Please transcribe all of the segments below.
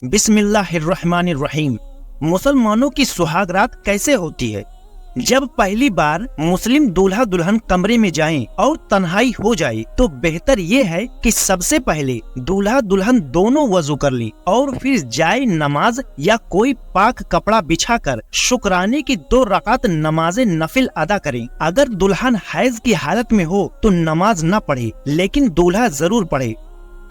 बिस्मिल्लाहिर्रहमानिर्रहीम। मुसलमानों की सुहागरात कैसे होती है? जब पहली बार मुस्लिम दूल्हा दुल्हन कमरे में जाएं और तन्हाई हो जाए तो बेहतर ये है कि सबसे पहले दूल्हा दुल्हन दोनों वजू कर लें और फिर जाए नमाज या कोई पाक कपड़ा बिछाकर शुक्राने की 2 रकात नमाज नफिल अदा करें। अगर दुल्हन हैज की हालत में हो तो नमाज न पढ़े, लेकिन दूल्हा जरूर पढ़े।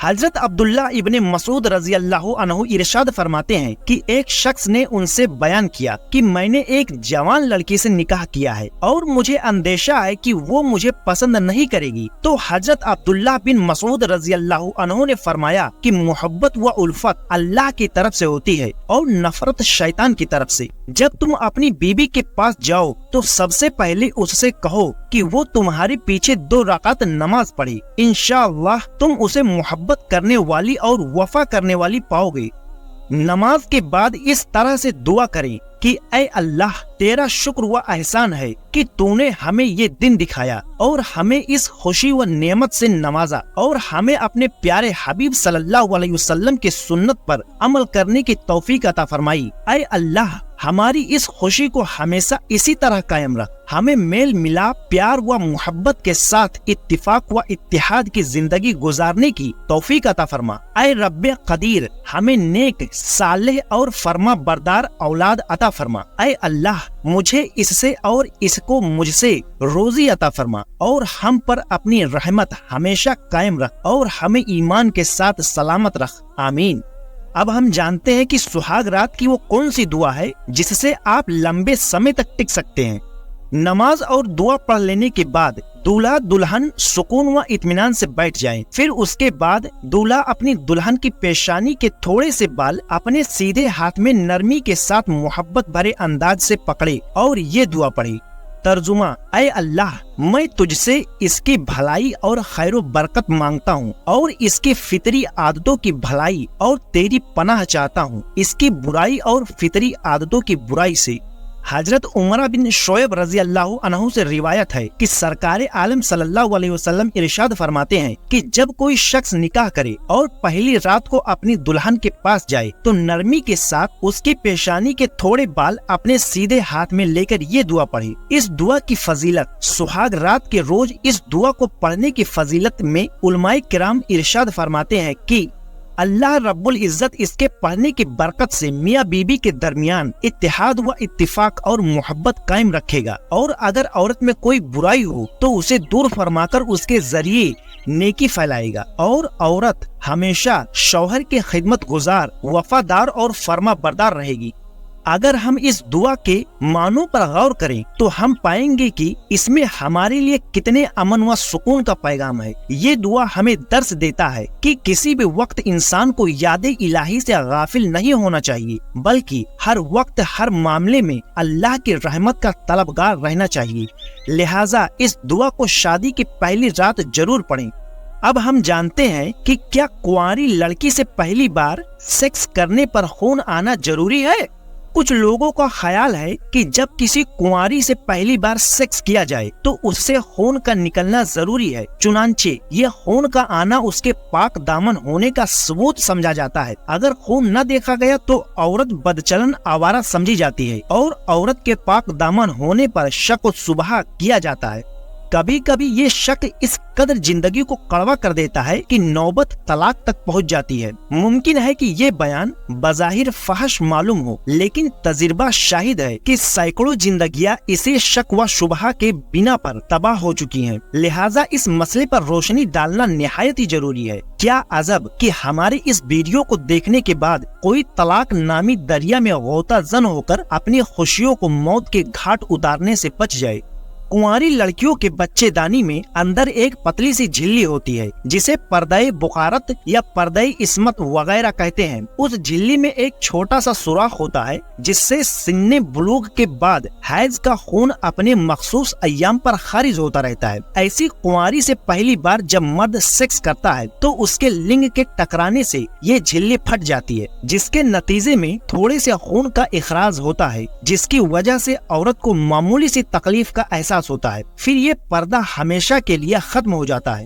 हजरत अब्दुल्ला इब्ने मसूद रजी अल्लाह अन्हु इरशाद फरमाते हैं कि एक शख्स ने उनसे बयान किया कि मैंने एक जवान लड़की से निकाह किया है और मुझे अंदेशा है कि वो मुझे पसंद नहीं करेगी। तो हजरत अब्दुल्ला बिन मसूद रजी अल्लाह अन्हु ने फरमाया कि मोहब्बत व उल्फत अल्लाह की तरफ से होती है और नफरत शैतान की तरफ से। जब तुम अपनी बीबी के पास जाओ तो सबसे पहले उससे कहो कि वो तुम्हारे पीछे 2 रकात नमाज पढ़े। इंशाअल्लाह तुम उसे मोहब्बत करने वाली और वफा करने वाली पाओगे। नमाज के बाद इस तरह से दुआ करें कि ऐ अल्लाह, तेरा शुक्र व एहसान है कि तूने हमें ये दिन दिखाया और हमें इस खुशी व नेमत से नवाजा और हमें अपने प्यारे हबीब सल्लल्लाहु अलैहि वसल्लम के सुन्नत पर अमल करने की तौफीक अता फरमाई। ऐ अल्लाह, हमारी इस खुशी को हमेशा इसी तरह कायम रख। हमें मेल मिलाप, प्यार व मोहब्बत के साथ इत्तिफाक व इत्तिहाद की जिंदगी गुजारने की तौफीक अता फरमा। ऐ रब्बे कदीर, हमें नेक, सालेह और फरमा बरदार औलाद अता फरमा। ऐ अल्लाह, मुझे इससे और इसको मुझसे रोजी अता फरमा और हम पर अपनी रहमत हमेशा कायम रख और हमें ईमान के साथ सलामत रख। आमीन। अब हम जानते हैं कि सुहाग रात की वो कौन सी दुआ है जिससे आप लंबे समय तक टिक सकते हैं। नमाज और दुआ पढ़ लेने के बाद दूल्हा दुल्हन सुकून व इत्मीनान से बैठ जाएं। फिर उसके बाद दूल्हा अपनी दुल्हन की पेशानी के थोड़े से बाल अपने सीधे हाथ में नरमी के साथ मोहब्बत भरे अंदाज से पकड़े और ये दुआ पढ़े। तर्जुमा: ऐ अल्लाह, मैं तुझसे इसकी भलाई और खैर बरकत मांगता हूँ और इसकी फितरी आदतों की भलाई और तेरी पनाह चाहता हूँ इसकी बुराई और फितरी आदतों की बुराई से। हजरत उमर बिन शोएब रजी अल्लाह अन्हु से रिवायत है कि सरकार आलम सल्लल्लाहु अलैहि वसल्लम इरशाद फरमाते हैं कि जब कोई शख्स निकाह करे और पहली रात को अपनी दुल्हन के पास जाए तो नरमी के साथ उसकी पेशानी के थोड़े बाल अपने सीधे हाथ में लेकर ये दुआ पढ़े। इस दुआ की फजीलत, सुहाग रात के रोज इस दुआ को पढ़ने की फजीलत में उलमाए किराम इरशाद फरमाते हैं कि अल्लाह रब्बुल इज्जत इसके पढ़ने की बरकत से मियाँ बीबी के दरमियान इत्तिहाद व इत्तिफाक और मोहब्बत कायम रखेगा और अगर औरत में कोई बुराई हो तो उसे दूर फरमाकर उसके जरिए नेकी फैलाएगा और औरत हमेशा शौहर के खिदमत गुजार, वफादार और फर्मा बरदार रहेगी। अगर हम इस दुआ के मानों पर गौर करें तो हम पाएंगे कि इसमें हमारे लिए कितने अमन व सुकून का पैगाम है। ये दुआ हमें दर्स देता है कि किसी भी वक्त इंसान को याद इलाही से गाफिल नहीं होना चाहिए, बल्कि हर वक्त हर मामले में अल्लाह की रहमत का तलबगार रहना चाहिए। लिहाजा इस दुआ को शादी की पहली रात जरूर पढ़ें। अब हम जानते हैं कि क्या कुंवारी लड़की से पहली बार सेक्स करने पर खून आना जरूरी है? कुछ लोगों का ख्याल है कि जब किसी कुंवारी से पहली बार सेक्स किया जाए तो उससे खून का निकलना जरूरी है। चुनांचे ये खून का आना उसके पाक दामन होने का सबूत समझा जाता है। अगर खून न देखा गया तो औरत बदचलन आवारा समझी जाती है और औरत के पाक दामन होने पर शक व सुबह किया जाता है। कभी कभी ये शक इस कदर जिंदगी को कड़वा कर देता है कि नौबत तलाक तक पहुंच जाती है। मुमकिन है कि ये बयान बज़ाहिर फहश मालूम हो, लेकिन तजुर्बा शाहिद है कि सैकड़ों जिंदगियां इसी शक व शुबहा के बिना पर तबाह हो चुकी हैं। लिहाजा इस मसले पर रोशनी डालना निहायत ही जरूरी है। क्या अजब कि हमारे इस वीडियो को देखने के बाद कोई तलाक नामी दरिया में गोता जन होकर अपनी खुशियों को मौत के घाट उतारने से बच जाए। कुंवारी लड़कियों के बच्चेदानी में अंदर एक पतली सी झिल्ली होती है जिसे पर्दे बुखारत या पर्दे इस्मत वगैरह कहते हैं। उस झिल्ली में एक छोटा सा सुराख होता है जिससे सिन्ने बुलूग के बाद हैज का खून अपने मखसूस अय्याम पर खारिज होता रहता है। ऐसी कुंवारी से पहली बार जब मर्द सेक्स करता है तो उसके लिंग के टकराने से ये झिल्ली फट जाती है, जिसके नतीजे में थोड़े से खून का इखराज होता है, जिसकी वजह से औरत को मामूली सी तकलीफ का एहसास होता है। फिर ये पर्दा हमेशा के लिए खत्म हो जाता है।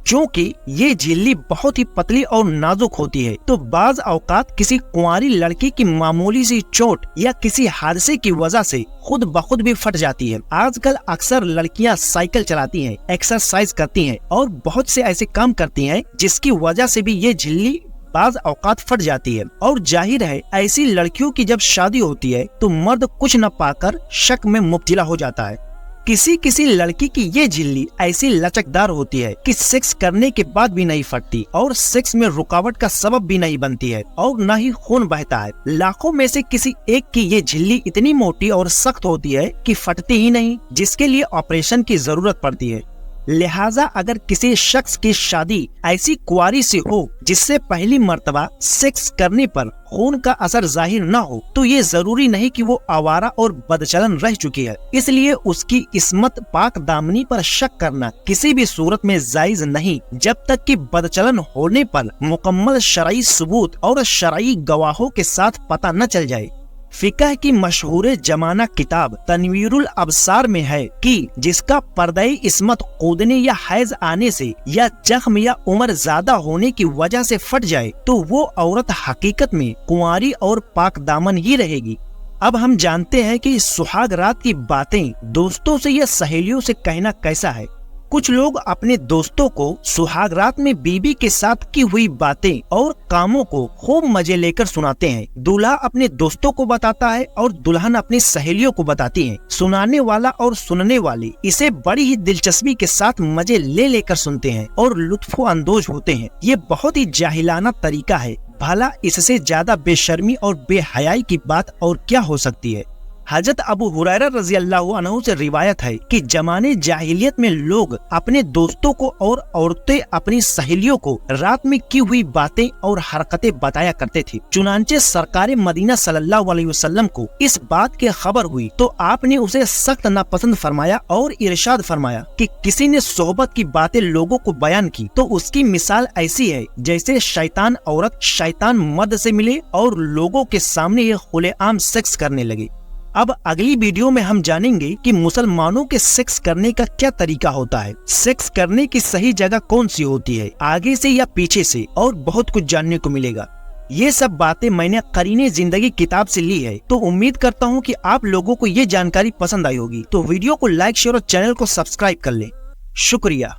चूँकि ये झिल्ली बहुत ही पतली और नाजुक होती है, तो बाज औकात किसी कुंवारी लड़की की मामूली सी चोट या किसी हादसे की वजह से खुद ब खुद भी फट जाती है। आजकल अक्सर लड़कियां साइकिल चलाती हैं, एक्सरसाइज करती हैं और बहुत से ऐसे काम करती हैं जिसकी वजह से भी ये झिल्ली बाज औकात फट जाती है। और जाहिर है ऐसी लड़कियों की जब शादी होती है तो मर्द कुछ न पाकर शक में मुब्तला हो जाता है। किसी लड़की की ये झिल्ली ऐसी लचकदार होती है कि सेक्स करने के बाद भी नहीं फटती और सेक्स में रुकावट का सबब भी नहीं बनती है और न ही खून बहता है। लाखों में से किसी एक की ये झिल्ली इतनी मोटी और सख्त होती है कि फटती ही नहीं, जिसके लिए ऑपरेशन की जरूरत पड़ती है। लिहाजा अगर किसी शख्स की शादी ऐसी कुंवारी से हो जिससे पहली मर्तबा सेक्स करने पर खून का असर जाहिर न हो, तो ये जरूरी नहीं कि वो आवारा और बदचलन रह चुकी है। इसलिए उसकी इस्मत पाक दामनी पर शक करना किसी भी सूरत में जायज नहीं, जब तक कि बदचलन होने पर मुकम्मल शरई सबूत और शरई गवाहों के साथ पता न चल जाए। फिकह की मशहूर जमाना किताब तनवीरुल अबसार में है कि जिसका पर्दाई इस्मत कूदने या हैज आने से या जख्म या उम्र ज्यादा होने की वजह से फट जाए तो वो औरत हकीकत में कुंवारी और पाक दामन ही रहेगी। अब हम जानते हैं कि सुहाग रात की बातें दोस्तों से या सहेलियों से कहना कैसा है। कुछ लोग अपने दोस्तों को सुहाग रात में बीबी के साथ की हुई बातें और कामों को खूब मजे लेकर सुनाते हैं। दूल्हा अपने दोस्तों को बताता है और दुल्हन अपनी सहेलियों को बताती है। सुनाने वाला और सुनने वाले इसे बड़ी ही दिलचस्पी के साथ मजे ले लेकर सुनते हैं और लुत्फो अंदोज होते हैं। ये बहुत ही जाहिलाना तरीका है। भला इससे ज्यादा बेशर्मी और बेहयाई की बात और क्या हो सकती है। हजरत अबू हुरैरा रज़ी अल्लाहु अन्हु से रिवायत है कि जमाने जाहिलियत में लोग अपने दोस्तों को और औरतें अपनी सहेलियों को रात में की हुई बातें और हरकतें बताया करते थे। चुनांचे सरकार मदीना सल्लल्लाहु अलैहि वसल्लम को इस बात की खबर हुई तो आपने उसे सख्त नापसंद फरमाया और इरशाद फरमाया कि किसी ने सोहबत की बातें लोगों को बयान की तो उसकी मिसाल ऐसी है जैसे शैतान औरत शैतान मर्द से मिले और लोगों के सामने ये खुलेआम सेक्स करने लगे। अब अगली वीडियो में हम जानेंगे कि मुसलमानों के सेक्स करने का क्या तरीका होता है, सेक्स करने की सही जगह कौन सी होती है, आगे से या पीछे से, और बहुत कुछ जानने को मिलेगा। ये सब बातें मैंने करीने जिंदगी किताब से ली है, तो उम्मीद करता हूँ कि आप लोगों को ये जानकारी पसंद आई होगी। तो वीडियो को लाइक शेयर और चैनल को सब्सक्राइब कर लें। शुक्रिया।